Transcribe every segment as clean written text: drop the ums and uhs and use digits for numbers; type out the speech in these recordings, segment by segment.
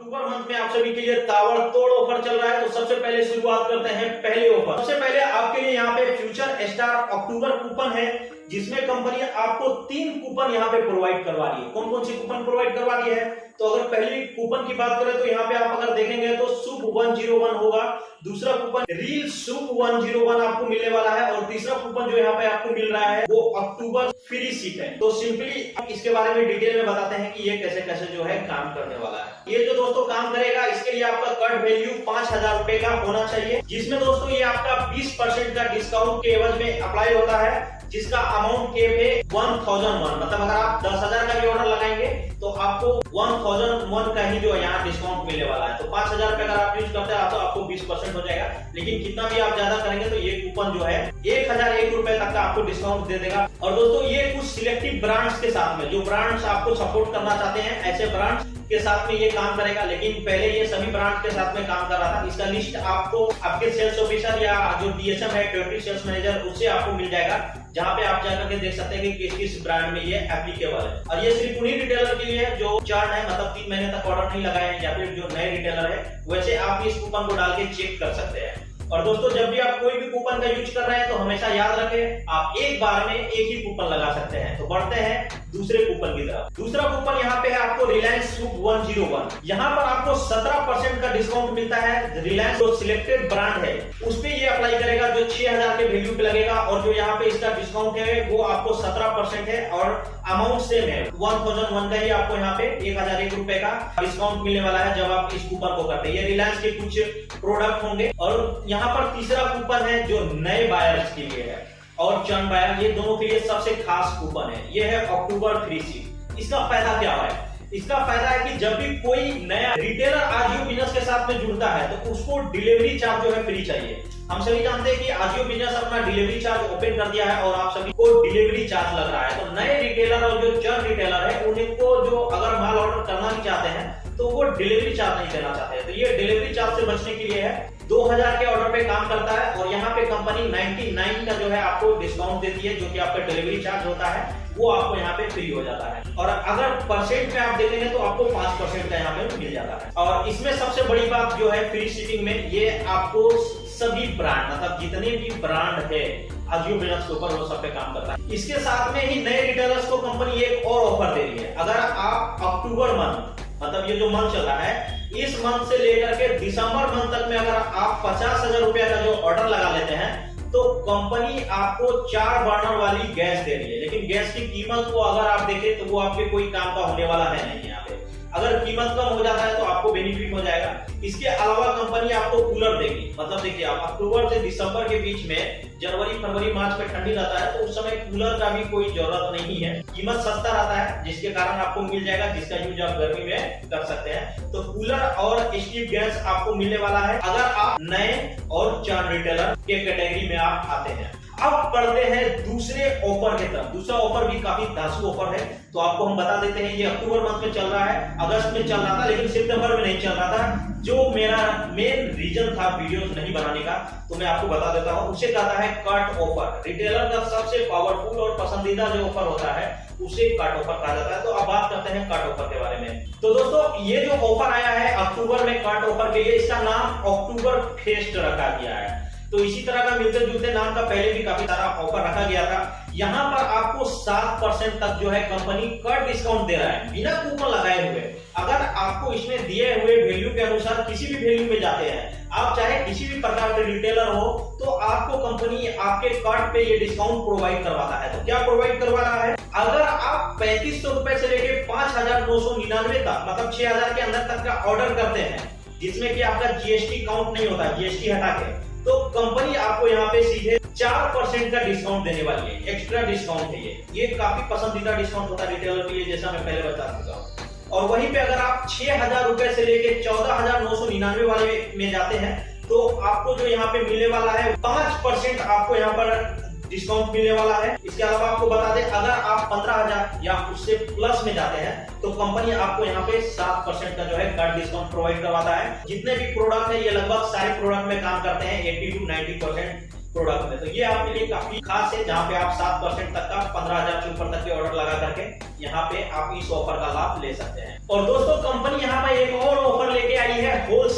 अक्टूबर month में आप सभी के लिए ताबड़तोड़ ऑफर चल रहा है। तो सबसे पहले शुरुआत करते हैं पहले ऑफर। सबसे पहले आपके लिए यहाँ पे फ्यूचर स्टार अक्टूबर कूपन है, जिसमें कंपनी आपको 3 कूपन यहाँ पे प्रोवाइड करवा रही है। कौन कौन सी कूपन प्रोवाइड करवा रही है? तो अगर पहली कूपन की बात करें तो यहाँ पे आप अगर देखेंगे तो सुप 101 होगा, दूसरा कूपन रील सुप 101 आपको मिलने वाला है, और तीसरा कूपन जो यहाँ पे आपको मिल रहा है वो अक्टूबर फ्री सीट है। तो सिंपली इसके बारे में डिटेल में बताते हैं कि ये कैसे कैसे जो है काम करने वाला है। ये जो दोस्तों काम करेगा, इसके लिए आपका कट वैल्यू 5000 रुपए का होना चाहिए, जिसमें दोस्तों ये आपका 20% का डिस्काउंट के एवज में अप्लाई होता है, जिसका अमाउंट केप है 1001। मतलब अगर आप 10,000 का भी ऑर्डर लगाएंगे तो आपको 1001 का ही जो यहाँ डिस्काउंट मिलने वाला है। तो 5000 रुपए अगर आप यूज करते हैं तो आपको 20% हो जाएगा, लेकिन कितना भी आप ज्यादा करेंगे तो ये कूपन जो है 1001 रुपए तक का आपको डिस्काउंट दे देगा। और दोस्तों ये कुछ सिलेक्टिव ब्रांड्स के साथ में, जो ब्रांड्स आपको सपोर्ट करना चाहते हैं ऐसे ब्रांड्स के साथ में ये काम करेगा, लेकिन पहले ये सभी ब्रांड्स के साथ में काम कर रहा था। इसका लिस्ट आपको आपके सेल्स ऑफिसर या जो डीएसएम है, टेरिटरी सेल्स मैनेजर, उससे आपको मिल जाएगा, जहां पे आप जाकर के देख सकते हैं कि किस किस ब्रांड में ये एप्लीकेबल है। और ये सिर्फ उन्हीं रिटेलर के लिए है जो चर्न है, मतलब 3 महीने तक ऑर्डर नहीं लगाए हैं, या फिर जो नए रिटेलर है, वैसे आप इस कूपन को डाल के चेक कर सकते हैं। और दोस्तों जब भी आप कोई भी कूपन का यूज कर रहे हैं तो हमेशा याद रखें, आप एक बार में एक ही कूपन लगा सकते हैं। तो बढ़ते हैं दूसरे कूपन की तरफ। दूसरा कूपन यहाँ पे है आपको रिलायंस सुप 101। यहाँ पर आपको 17% का डिस्काउंट मिलता है। रिलायंस जो सिलेक्टेड ब्रांड है उस पे ये अप्लाई करेगा, जो 6000 के वैल्यू पे लगेगा, और जो यहाँ पे इसका डिस्काउंट है वो आपको 17% है, और अमाउंट सेम है 1001 का ही आपको यहाँ पे 1001 रुपए का डिस्काउंट मिलने वाला है जब आप इस कूपन को करते हैं। ये रिलायंस के कुछ प्रोडक्ट होंगे। और यहाँ पर तीसरा कूपन है जो नए बायर्स के लिए है, और चर्न बायर, ये दोनों के लिए सबसे खास कूपन है। ये है अक्टूबर फ्री सीट। इसका फायदा क्या है? इसका फायदा है कि जब भी कोई नया रिटेलर आजियो बिजनेस के साथ में जुड़ता है तो उसको डिलीवरी चार्ज जो है फ्री चाहिए। हम सभी जानते हैं कि आजियो बिजनेस अपना डिलीवरी चार्ज ओपन कर दिया है और आप सभी को डिलीवरी चार्ज लग रहा है। तो नए रिटेलर और जो चर्न रिटेलर है उनको जो अगर माल ऑर्डर करना भी चाहते हैं तो वो डिलीवरी चार्ज नहीं देना चाहते हैं। तो ये डिलीवरी चार्ज से बचने के लिए है। 2000 के ऑर्डर पे काम करता है, और यहाँ पे कंपनी 99 का जो है आपको डिस्काउंट देती है, जो कि आपका डिलीवरी चार्ज होता है वो आपको यहाँ पे फ्री हो जाता है। और अगर परसेंट में आप देखेंगे तो आपको 5% का यहाँ पे मिल जाता है। और इसमें सबसे बड़ी बात जो है फ्री शिपिंग में, ये आपको सभी ब्रांड, मतलब जितने भी ब्रांड है आजियो बिजनेस के ऊपर, वो सब पे काम करता है। इसके साथ में ही नए रिटेलर्स को कंपनी एक और ऑफर दे रही है। अगर आप अक्टूबर मंथ, मतलब ये जो मंथ चल रहा है, इस मंथ से लेकर के दिसंबर मंथ तक में अगर आप 50,000 रुपया का जो ऑर्डर लगा लेते हैं तो कंपनी आपको 4 बर्नर वाली गैस दे रही है। लेकिन गैस की कीमत को अगर आप देखें तो वो आपके कोई काम का होने वाला है नहीं। यहाँ पे अगर कीमत कम हो जाता है तो आपको बेनिफिट हो जाएगा। इसके अलावा कंपनी आपको कूलर देगी। मतलब देखिए, आप अक्टूबर से दिसंबर के बीच में, जनवरी फरवरी मार्च में ठंडी रहता है तो उस समय कूलर का भी कोई जरूरत नहीं है। कीमत सस्ता रहता है, जिसके कारण आपको मिल जाएगा, जिसका यूज आप गर्मी में कर सकते हैं। तो कूलर और स्टीव गैस आपको मिलने वाला है अगर आप नए और चर्न रिटेलर के कैटेगरी में आप आते हैं। अब बढ़ते हैं दूसरे ऑफर की तरफ। दूसरा ऑफर भी काफी धांसू ऑफर है, तो आपको हम बता देते हैं। ये अक्टूबर मंथ में चल रहा है, अगस्त में चल रहा था, लेकिन सितंबर में नहीं चल रहा था। जो मेरा मेन रीजन था वीडियोस नहीं बनाने का, तो मैं आपको बता देता हूं। उसे कहता है कट ऑफर। रिटेलर का सबसे पावरफुल और पसंदीदा जो ऑफर होता है उसे कट ऑफर कहा जाता है। तो अब बात करते हैं कट ऑफर के बारे में। तो दोस्तों ये जो ऑफर आया है अक्टूबर में कट ऑफर के लिए, इसका नाम अक्टूबर फेस्ट रखा गया है। तो इसी तरह का मिलते जुलते नाम का पहले भी काफी सारा ऑफर रखा गया था। यहाँ पर आपको 7% तक जो है कंपनी कट डिस्काउंट दे रहा है, बिना कूपन लगाए हुए। अगर आपको इसमें दिए हुए वैल्यू के अनुसार किसी भी वैल्यू में जाते हैं, आप चाहे किसी भी प्रकार के रिटेलर हो, तो आपको कंपनी आपके कार्ड पे ये डिस्काउंट प्रोवाइड करवाता है। तो क्या प्रोवाइड करवा रहा है? अगर आप 3500 रुपए से लेके 5999 का, मतलब 6000 के अंदर तक का ऑर्डर करते हैं, जिसमें कि आपका जीएसटी काउंट नहीं होता, जीएसटी हटा के, तो कंपनी आपको यहाँ पे सीधे 4% का डिस्काउंट देने वाली है। एक्स्ट्रा डिस्काउंट है ये काफी पसंदीदा डिस्काउंट होता है रिटेलर के लिए, जैसा मैं पहले बता चुका हूँ। और वहीं पे अगर आप 6000 रुपए से लेके 14,999 वाले में जाते हैं तो आपको जो यहाँ पे मिलने वाला है 5% आपको यहाँ पर डिस्काउंट मिलने वाला है। इसके अलावा आपको बता दें, अगर आप 15,000 या उससे प्लस में जाते हैं तो कंपनी आपको यहाँ पे 7% का जो है कट डिस्काउंट प्रोवाइड करवाता है। जितने भी प्रोडक्ट है, ये लगभग सारे प्रोडक्ट में काम करते हैं, 80 to 90% प्रोडक्ट में। तो ये आपके लिए काफी खास है, जहाँ पे आप 7% तक का 15,000 से ऊपर तक के ऑर्डर लगा करके यहाँ पे आप इस ऑफर का लाभ ले सकते हैं। और दोस्तों कंपनी यहाँ पे एक और ऑफर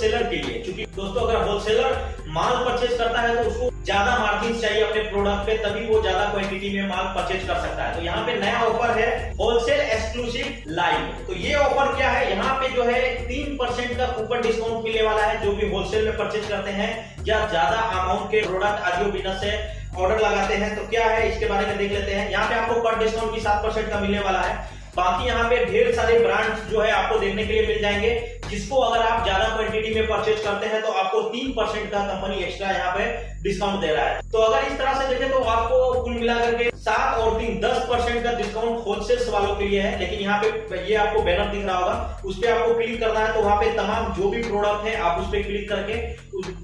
होलसेलर के लिए, क्योंकि दोस्तों अगर होलसेलर माल परचेज करता है तो उसको ज्यादा मार्जिन चाहिए अपने प्रोडक्ट पे, तभी वो ज्यादा क्वांटिटी में माल परचेज कर सकता है। तो यहाँ पे नया ऑफर है होलसेल एक्सक्लूसिव लाइव। तो ये ऑफर क्या है, यहाँ पे जो है 3% का कूपन डिस्काउंट मिलने वाला है जो भी होलसेल में परचेज करते हैं या ज्यादा अमाउंट के प्रोडक्ट आजियो बिजनेस से ऑर्डर लगाते हैं। तो क्या है इसके बारे में देख लेते हैं। यहाँ पे आपको पर डिस्काउंट भी 7% का मिलने वाला है। बाकी यहाँ पे ढेर सारे ब्रांड्स जो है आपको देखने के लिए मिल जाएंगे, जिसको अगर आप ज्यादा क्वांटिटी में परचेज करते हैं तो आपको 3% का कंपनी एक्स्ट्रा यहाँ पे डिस्काउंट दे रहा है। तो अगर इस तरह से देखें तो आपको कुल मिलाकर के 7 और 3 10% का डिस्काउंट होलसेल्स वालों के लिए है। लेकिन यहाँ पे ये आपको बैनर दिख रहा होगा, उस पर आपको क्लिक करना है। तो वहां पे तमाम जो भी प्रोडक्ट है आप उस पर क्लिक करके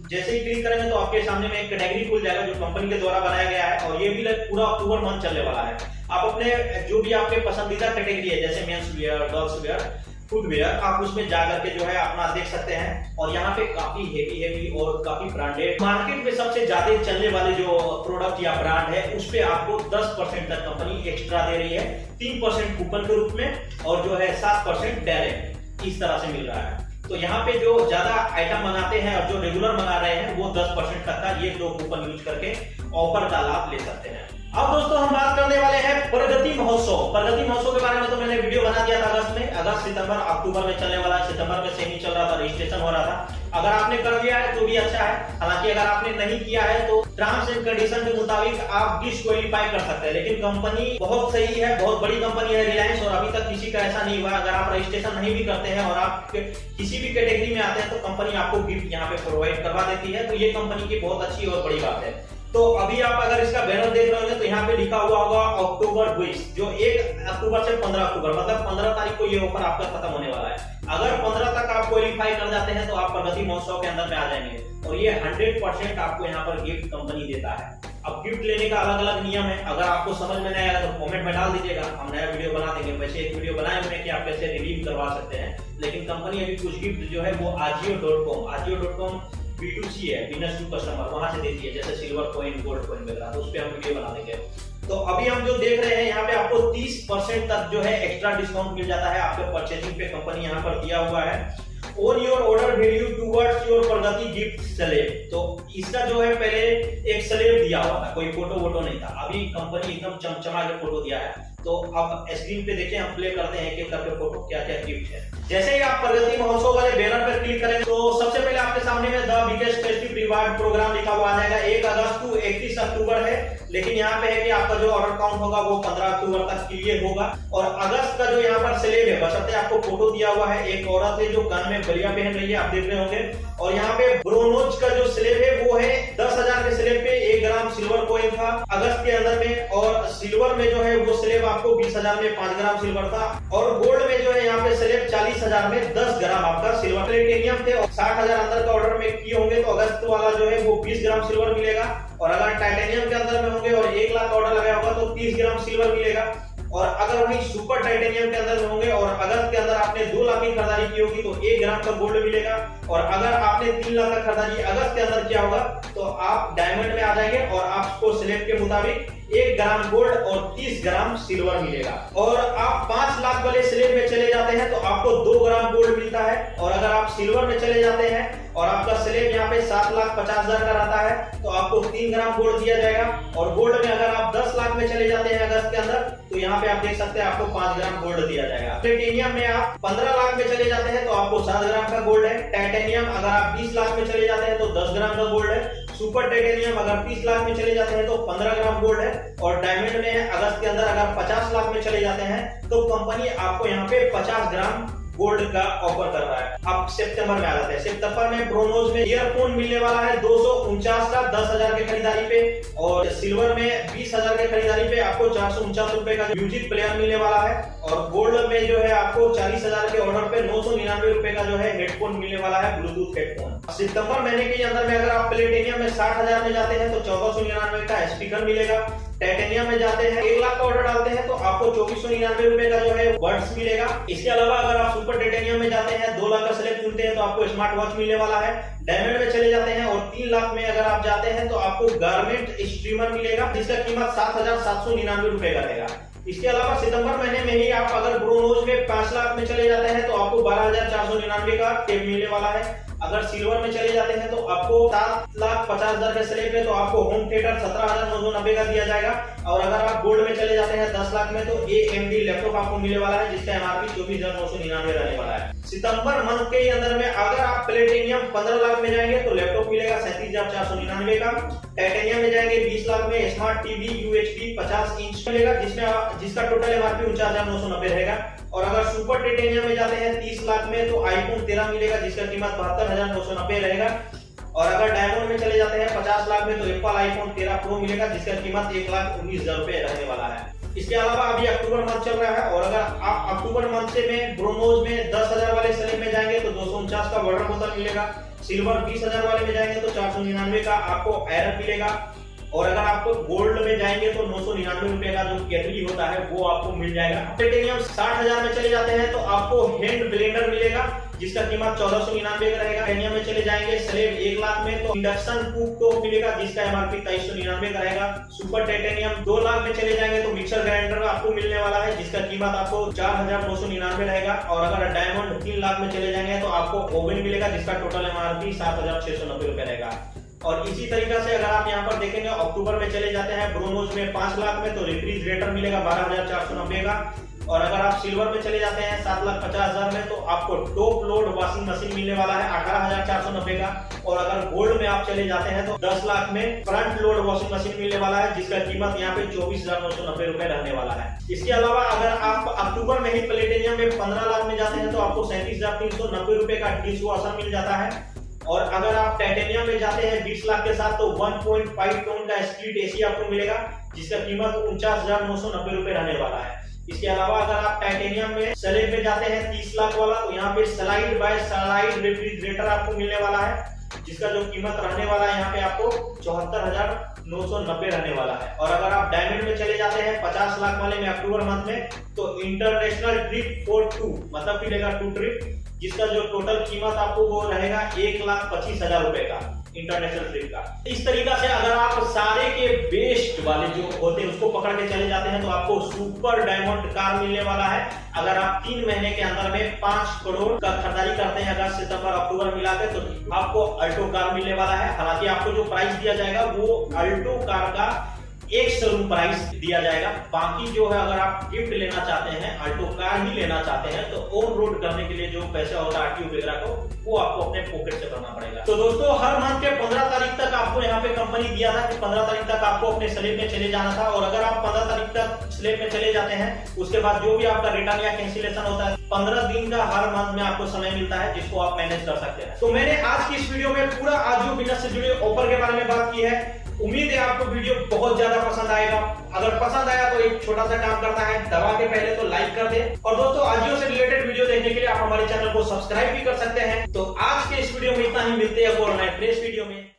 जैसे ही क्लिक करेंगे तो आपके सामने में एक कैटेगरी खुल जाएगा जो कंपनी के द्वारा बनाया गया है। और ये भी पूरा अक्टूबर मंथ चलने वाला है। आप अपने जो भी आपके पसंदीदा कैटेगरी है जैसे men's wear, girls wear, footwear, आप उसमें जाकर के जो है अपना देख सकते हैं। और यहाँ पे काफी हेवी और काफी ब्रांडेड मार्केट में सबसे ज्यादा चलने वाले जो प्रोडक्ट या ब्रांड है उस पे आपको 10% तक कंपनी एक्स्ट्रा दे रही है, 3% कूपन के रूप में और जो है 7% डायरेक्ट इस तरह से मिल रहा है। तो यहाँ पे जो ज्यादा आइटम मंगाते हैं और जो रेगुलर मंगा रहे हैं वो 10% तक का ये 2 कूपन यूज करके ऑफर का लाभ ले सकते हैं। अब दोस्तों हम बात करने वाले हैं प्रगति महोत्सव। प्रगति महोत्सव के बारे में तो मैंने वीडियो बना दिया था अगस्त में। अगस्त, सितंबर, अक्टूबर में चलने वाला है। सितंबर में सेमी चल रहा था, रजिस्ट्रेशन हो रहा था। अगर आपने कर लिया है तो भी अच्छा है। हालांकि अगर आपने नहीं किया है तो टर्म्स एंड कंडीशन के मुताबिक आप डिस्क्वालीफाई कर सकते हैं। लेकिन कंपनी बहुत सही है, बहुत बड़ी कंपनी है रिलायंस, और अभी तक किसी का ऐसा नहीं हुआ। अगर आप रजिस्ट्रेशन नहीं भी करते हैं और आप किसी भी कैटेगरी में आते हैं तो कंपनी आपको गिफ्ट यहाँ पे प्रोवाइड करवा देती है। तो ये कंपनी की बहुत अच्छी और बड़ी बात है। तो अभी आप अगर इसका बैनर देख रहे होंगे तो यहाँ पे लिखा हुआ होगा अक्टूबर 20, जो 1 अक्टूबर से 15 अक्टूबर, मतलब 15 तारीख को ये ऑफर आपका खत्म होने वाला है। अगर 15 तक आप क्वालिफाई कर जाते हैं तो आप प्रगति महोत्सव के अंदर में आ जाएंगे और ये 100% आपको यहाँ पर गिफ्ट कंपनी देता है। अब गिफ्ट लेने का अलग अलग नियम है। अगर आपको समझ में नहीं आया तो कमेंट में डाल दीजिएगा, हम नया वीडियो बना देंगे। वैसे एक वीडियो बनाए हुए कि आप कैसे रिडीम करवा सकते हैं। लेकिन कंपनी अभी कुछ गिफ्ट जो है वो ajio.com B2C है, बिजनेस टू कस्टमर, वहां से देती है, जैसे सिल्वर कॉइन, गोल्ड कॉइन वगैरह। तो उस पे हम वीडियो बना देंगे। तो अभी हम जो देख रहे हैं यहाँ पे आपको 30% तक जो है एक्स्ट्रा डिस्काउंट मिल जाता है आपके परचेजिंग पे। कंपनी यहाँ पर दिया हुआ है on your order value towards your Pragati gift slab. तो इसका जो है पहले एक स्लैब दिया हुआ था, कोई फोटो वोटो नहीं था। अभी कंपनी एकदम चमचमा के फोटो दिया है। तो अब स्क्रीन पे देखिए, हम प्ले करते हैं एक करके फोटो क्या क्या गिफ्ट है। जैसे ही आप प्रगति महोत्सव वाले बैनर पर क्लिक करेंगे तो सबसे पहले आपके सामने में the biggest festive reward program लिखा हुआ आ जाएगा। 1 अगस्त टू 31 अक्टूबर है। लेकिन यहाँ पे है कि आपका जो ऑर्डर काउंट होगा वो 15 अक्टूबर तक क्लियर होगा। और अगस्त का जो यहाँ पर स्लैब है, बशर्ते आपको फोटो दिया हुआ है, एक औरत है जो कान में बलिया पहन रही है, आप देख रहे होंगे। और यहाँ पे ब्रोनोज का जो स्लैब है वो है 10,000 के स्लैब पे 1 ग्राम सिल्वर कॉइन था अगस्त के अंदर में। और सिल्वर में जो है वो स्लैब आपको 20,000 में 5 ग्राम सिल्वर था। और गोल्ड में जो है यहाँ पे स्लैब 40,000 में 10 ग्राम आपका सिल्वर। प्लेटिनियम थे और 60,000 अंदर का ऑर्डर में किए होंगे तो अगस्त वाला जो है वो 20 ग्राम सिल्वर मिलेगा। और अगर टाइटेनियम के अंदर में होंगे और 1 लाख ऑर्डर लगाया होगा तो 30 ग्राम सिल्वर मिलेगा। और अगर वही सुपर टाइटेनियम के अंदर में होंगे और अगस्त के अंदर आपने 2 लाख की खरीदारी की होगी तो 1 ग्राम का गोल्ड मिलेगा। और अगर आपने 3 लाख का खरीदारी अगस्त के अंदर किया होगा तो आप डायमंड में आ जाएंगे और आपको स्लैब के मुताबिक 1 ग्राम गोल्ड और 30 ग्राम सिल्वर मिलेगा। और आप 5 लाख वाले स्लैब में चले जाते हैं तो आपको 2 ग्राम गोल्ड मिलता है। और अगर आप सिल्वर में चले जाते हैं और आपका स्लैब यहाँ पे 7,50,000 का रहता है तो आपको 3 ग्राम गोल्ड दिया जाएगा। और गोल्ड में अगर आप 10 लाख में चले जाते हैं अगस्त के अंदर तो यहाँ पे आप देख सकते हैं आपको 5 ग्राम गोल्ड दिया जाएगा। प्लेटिनियम में आप 15 लाख में चले जाते हैं तो आपको 7 ग्राम का गोल्ड है। टाइटेनियम अगर आप 20 लाख में चले जाते हैं तो 10 ग्राम का गोल्ड है। सुपर टाइटेनियम अगर 30 लाख में चले जाते हैं तो 15 ग्राम गोल्ड है। और डायमंड में अगस्त के अंदर अगर 50 लाख में चले जाते हैं तो कंपनी आपको यहाँ पे 50 ग्राम गोल्ड का ऑफर कर रहा है। अब सितंबर में आ जाते हैं। सितंबर में ब्रोनोज में ईयरफोन मिलने वाला है 249 का 10,000 के खरीदारी पे। और सिल्वर में 20,000 के खरीदारी पे आपको 449 रुपए का म्यूजिक प्लेयर मिलने वाला है। और गोल्ड में जो है आपको 40,000 के ऑर्डर पे 999 रुपए का जो है हेडफोन मिलने वाला है, ब्लूटूथ हेडफोन। सितंबर महीने के अंदर में अगर आप प्लेटिनियम में 60,000 में जाते हैं तो 1499 का स्पीकर मिलेगा। टाइटेनियम में जाते हैं 1 लाख का ऑर्डर डालते हैं तो आपको 2499 रुपए का जो है बड्स मिलेगा। इसके अलावा अगर आप सुपर टाइटेनियम में जाते हैं 2 लाख का स्लैब चुनते हैं तो आपको स्मार्ट वॉच मिलने वाला है। डायमंड में चले जाते हैं और 3 लाख में अगर आप जाते हैं तो आपको गारमेंट स्ट्रीमर मिलेगा जिसका कीमत 7,799 रुपए का रहेगा। इसके अलावा सितंबर महीने में ही आप अगर ब्रोनोज में 5 लाख में चले जाते हैं तो आपको 12,499 का टेप मिलने वाला है। अगर सिल्वर में चले जाते हैं तो आपको 7,50,000 के स्लैब में तो आपको होम थिएटर 17,990 का दिया जाएगा। और अगर आप गोल्ड में चले जाते हैं 10 लाख में तो AMD लैपटॉप आपको मिलने वाला है, जिसका MRP 24,999 रहने वाला है। सितंबर मंथ के अंदर में अगर आप प्लेटिनियम 15 लाख में जाएंगे तो लैपटॉप मिलेगा 37,499 का। टाइटेनियम में जाएंगे 20 लाख में स्मार्ट टीवी UHD 50 इंच मिलेगा, जिसका टोटल MRP 49,990 रहेगा। और अगर सुपर टाइटेनियम में जाते हैं 30 लाख में तो iPhone 13 मिलेगा, जिसका कीमत 72,990 रहेगा। और अगर डायमंड में चले जाते हैं 50 लाख में तो एप्पल iPhone 13 प्रो मिलेगा, जिसका कीमत 1,19,000 रुपए रहने वाला है। इसके अलावा अभी अक्टूबर मंथ चल रहा है और अगर आप अक्टूबर मंथ से में ब्रोनोज में 10,000 वाले स्लैब में जाएंगे तो 249 का वाटर बोतल मिलेगा। सिल्वर 20,000 वाले में जाएंगे तो 499 का आपको आयरन मिलेगा। और अगर आपको गोल्ड में जाएंगे तो 999 रुपए का जो केटली होता है वो आपको मिल जाएगा। प्लेटिनियम 60,000 में चले जाते हैं तो आपको हैंड ब्लेंडर मिलेगा, जिसका कीमत 1,499 का रहेगा। टाइटेनियम में चले जाएंगे स्लैब 1 लाख में तो इंडक्शन कुक टॉप मिलेगा, जिसका MRP 2,399 का रहेगा। सुपर टाइटेनियम 2 लाख में चले जाएंगे तो मिक्सर ग्राइंडर आपको मिलने वाला है, जिसका कीमत आपको 4,999 रहेगा। और अगर डायमंड 3 लाख में चले जाएंगे तो आपको ओवन मिलेगा, जिसका टोटल MRP 7,690 रुपए रहेगा। और इसी तरीका से अगर आप यहाँ पर देखेंगे अक्टूबर में चले जाते हैं ब्रोनोज में 5 लाख में तो रेफ्रिजरेटर मिलेगा 12,490 का। और अगर आप सिल्वर में चले जाते हैं 7,50,000 में तो आपको टॉप लोड वॉशिंग मशीन मिलने वाला है 18,490 का। और अगर गोल्ड में आप चले जाते हैं तो 10 लाख में फ्रंट लोड वॉशिंग मशीन मिलने वाला है, जिसका कीमत यहाँ पे 24,990 रुपए रहने वाला है। इसके अलावा अगर आप अक्टूबर में ही प्लेटिनियम में 15 लाख में जाते हैं तो आपको 37,390 रुपए का डिश वॉशर मिल जाता है। और अगर आप टाइटेनियम में जाते हैं 20 लाख के साथ तो 1.5 टन का स्प्लिट AC आपको मिलेगा, जिसका कीमत 49,990 रुपए रहने वाला है। इसके अलावा अगर आप टाइटेनियम में स्लैब में जाते हैं 30 लाख वाला तो यहाँ पे स्लाइड बाय स्लाइड रेफ्रिजरेटर आपको मिलने वाला है, जिसका जो कीमत रहने वाला है यहाँ पे आपको 74,990 रहने वाला है। और अगर आप डायमंड में चले जाते हैं 50 लाख वाले में अक्टूबर मंथ में तो इंटरनेशनल ट्रिप फॉर 2 मतलब मिलेगा 2 ट्रिप, जिसका जो टोटल कीमत आपको वो रहेगा 1,25,000 रुपए का इंटरनेशनल ट्रिप का। इस तरीका से अगर आप सारे के बेस्ट वाले जो होते हैं उसको पकड़ के चले जाते हैं तो आपको सुपर डायमंड कार मिलने वाला है। अगर आप 3 महीने के अंदर में 5 करोड़ का खरीदारी करते हैं अगस्त सितंबर अक्टूबर मिला के तो आपको अल्टो कार मिलने वाला है। हालांकि आपको जो प्राइस दिया जाएगा वो अल्टो कार का एक शोरूम प्राइस दिया जाएगा। बाकी जो है अगर आप गिफ्ट लेना चाहते हैं अल्टो कार ही लेना चाहते हैं तो ऑन रोड करने के लिए जो पैसा होता है RTO वगैरह को वो आपको अपने पॉकेट से भरना पड़ेगा। तो दोस्तों हर मंथ के 15 तारीख तक आपको यहाँ पे कंपनी दिया था कि 15 तारीख तक आपको अपने स्लैब में चले जाना था। और अगर आप 15 तारीख तक स्लैब में चले जाते हैं उसके बाद जो भी आपका रिटर्न या कैंसिलेशन होता है 15 दिन का हर मंथ में आपको समय मिलता है, जिसको आप मैनेज कर सकते हैं। तो मैंने आज की इस वीडियो में पूरा आज जो बिजनेस से जुड़े ऑफर के बारे में बात की है। उम्मीद है आपको वीडियो बहुत ज्यादा पसंद आएगा। अगर पसंद आया तो एक छोटा सा काम करना है, दबा के पहले तो लाइक कर दे। और दोस्तों आजियो से रिलेटेड वीडियो देखने के लिए आप हमारे चैनल को सब्सक्राइब भी कर सकते हैं। तो आज के इस वीडियो में इतना ही, मिलते हैं और नए फ्रेश वीडियो में।